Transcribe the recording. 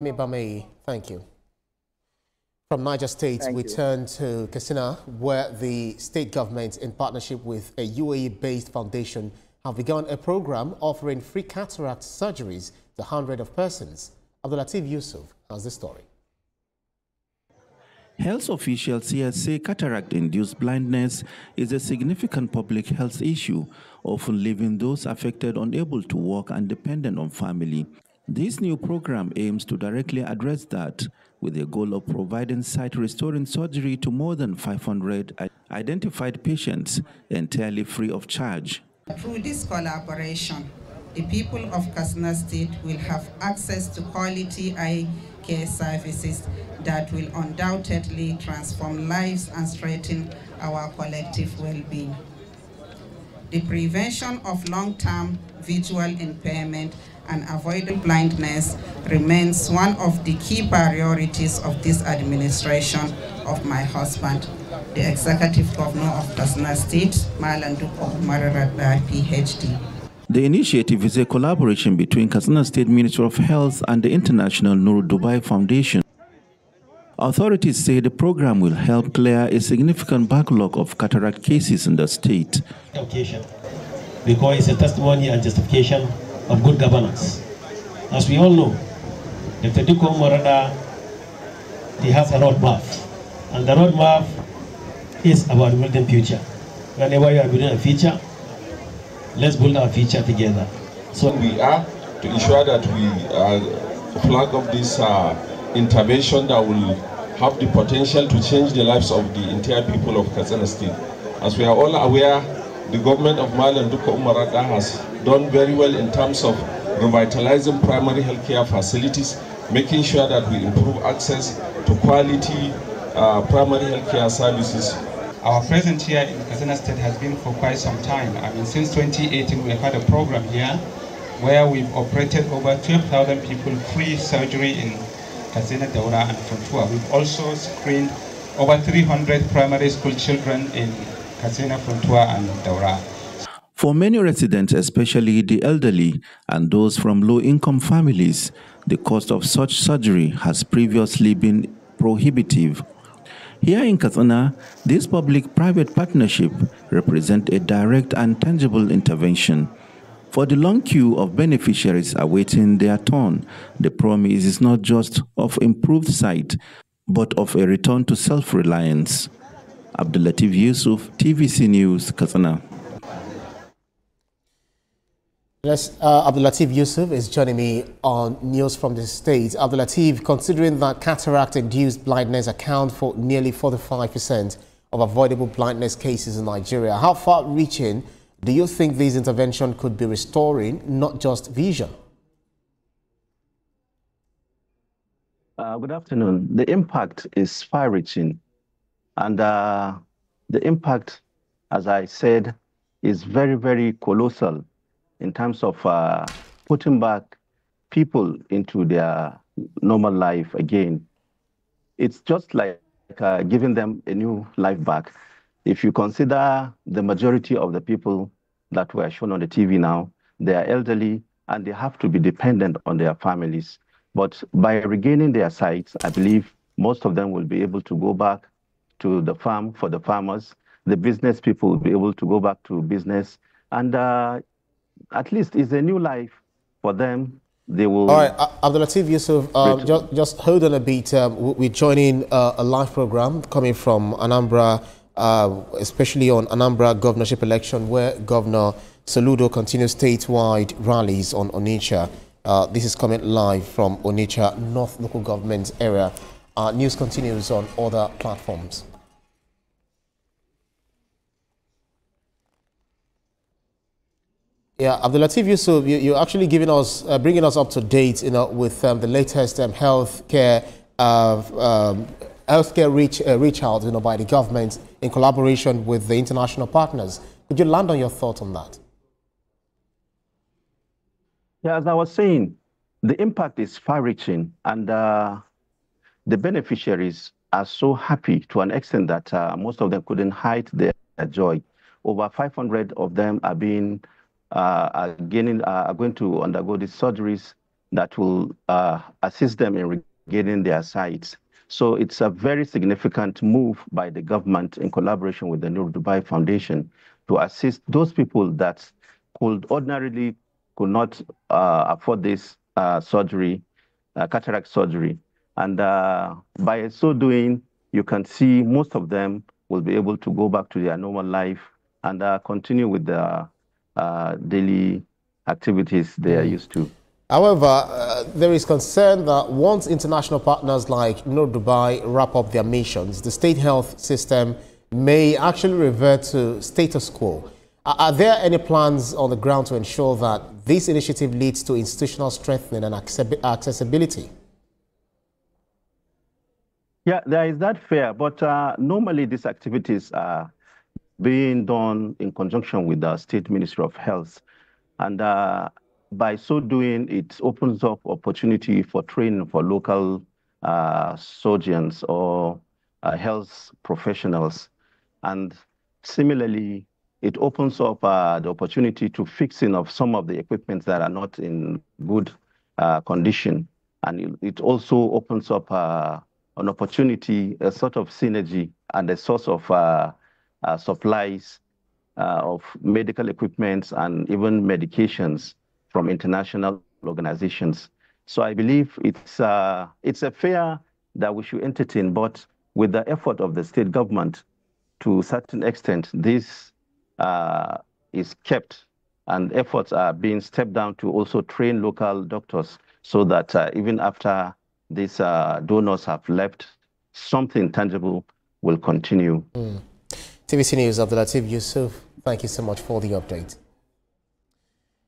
Bame, thank you. From Niger State, we turn to Katsina, where the state government, in partnership with a UAE-based foundation, have begun a program offering free cataract surgeries to hundreds of persons. Abdulatif Yusuf has the story. Health officials here say cataract-induced blindness is a significant public health issue, often leaving those affected unable to work and dependent on family. This new program aims to directly address that, with the goal of providing sight-restoring surgery to more than 500 identified patients entirely free of charge. Through this collaboration, the people of Katsina State will have access to quality eye care services that will undoubtedly transform lives and strengthen our collective well-being. The prevention of long-term visual impairment and avoiding blindness remains one of the key priorities of this administration of my husband, the Executive Governor of Katsina State, Malam Duko Umar Radda, PhD. The initiative is a collaboration between Katsina State Ministry of Health and the International Nur Dubai Foundation. Authorities say the program will help clear a significant backlog of cataract cases in the state. Because it's a testimony and justification of good governance. As we all know, Dr. Diko Morada, he has a roadmap, and the roadmap is about building future. Whenever you are building a future, let's build our future together. So we are to ensure that we flag up this intervention that will have the potential to change the lives of the entire people of Katsina State. As we are all aware, the government of Malam Duko Umarada has done very well in terms of revitalizing primary healthcare facilities, making sure that we improve access to quality primary healthcare services. Our presence here in Katsina State has been for quite some time. I mean, since 2018, we've had a program here where we've operated over 12,000 people free surgery in Katsina, Daura, and Funtua. We've also screened over 300 primary school children in Katsina, Funtua, and Daura. For many residents, especially the elderly and those from low-income families, the cost of such surgery has previously been prohibitive. Here in Katsina, this public-private partnership represents a direct and tangible intervention. For the long queue of beneficiaries awaiting their turn, the promise is not just of improved sight, but of a return to self-reliance. Abdulatif Yusuf, TVC News, Katsina. Yes, Abdulatif Yusuf is joining me on news from the States. Abdulatif, considering that cataract-induced blindness account for nearly 45% of avoidable blindness cases in Nigeria, how far-reaching do you think this intervention could be restoring, not just vision? Good afternoon. The impact is far-reaching. And the impact, as I said, is very, very colossal in terms of putting back people into their normal life again. It's just like giving them a new life back. If you consider the majority of the people that were shown on the TV now, they are elderly and they have to be dependent on their families. But by regaining their sight, I believe most of them will be able to go back to the farm for the farmers. The business people will be able to go back to business. And at least it's a new life for them. They will. All right, Abdulatif Yusuf, just hold on a bit. We're joining a live program coming from Anambra, especially on Anambra governorship election, where Governor Soludo continues statewide rallies on Onitsha. This is coming live from Onitsha North Local Government area. News continues on other platforms. Yeah, Abdulatif Yusuf, you're actually giving us, bringing us up to date, with the latest healthcare reach out, by the government in collaboration with the international partners. Could you land on your thoughts on that? Yeah, as I was saying, the impact is far-reaching, and the beneficiaries are so happy to an extent that most of them couldn't hide their joy. Over 500 of them are going to undergo these surgeries that will assist them in regaining their sight. So it's a very significant move by the government in collaboration with the Nur Dubai Foundation to assist those people that could ordinarily could not afford this surgery, cataract surgery. And by so doing, you can see most of them will be able to go back to their normal life and continue with their daily activities they are used to. However, there is concern that once international partners like Nur Dubai wrap up their missions, the state health system may actually revert to status quo. Are there any plans on the ground to ensure that this initiative leads to institutional strengthening and accessibility? Yeah, there is that fear, but normally these activities are being done in conjunction with the State Ministry of Health. And by so doing, it opens up opportunity for training for local surgeons or health professionals. And similarly, it opens up the opportunity to fixing of some of the equipment that are not in good condition. And it also opens up an opportunity, a sort of synergy and a source of supplies of medical equipment and even medications from international organizations. So I believe it's a fear that we should entertain, but with the effort of the state government, to a certain extent, this is kept, and efforts are being stepped down to also train local doctors so that even after these donors have left, something tangible will continue. TVC News, Abdulatif Yusuf, thank you so much for the update.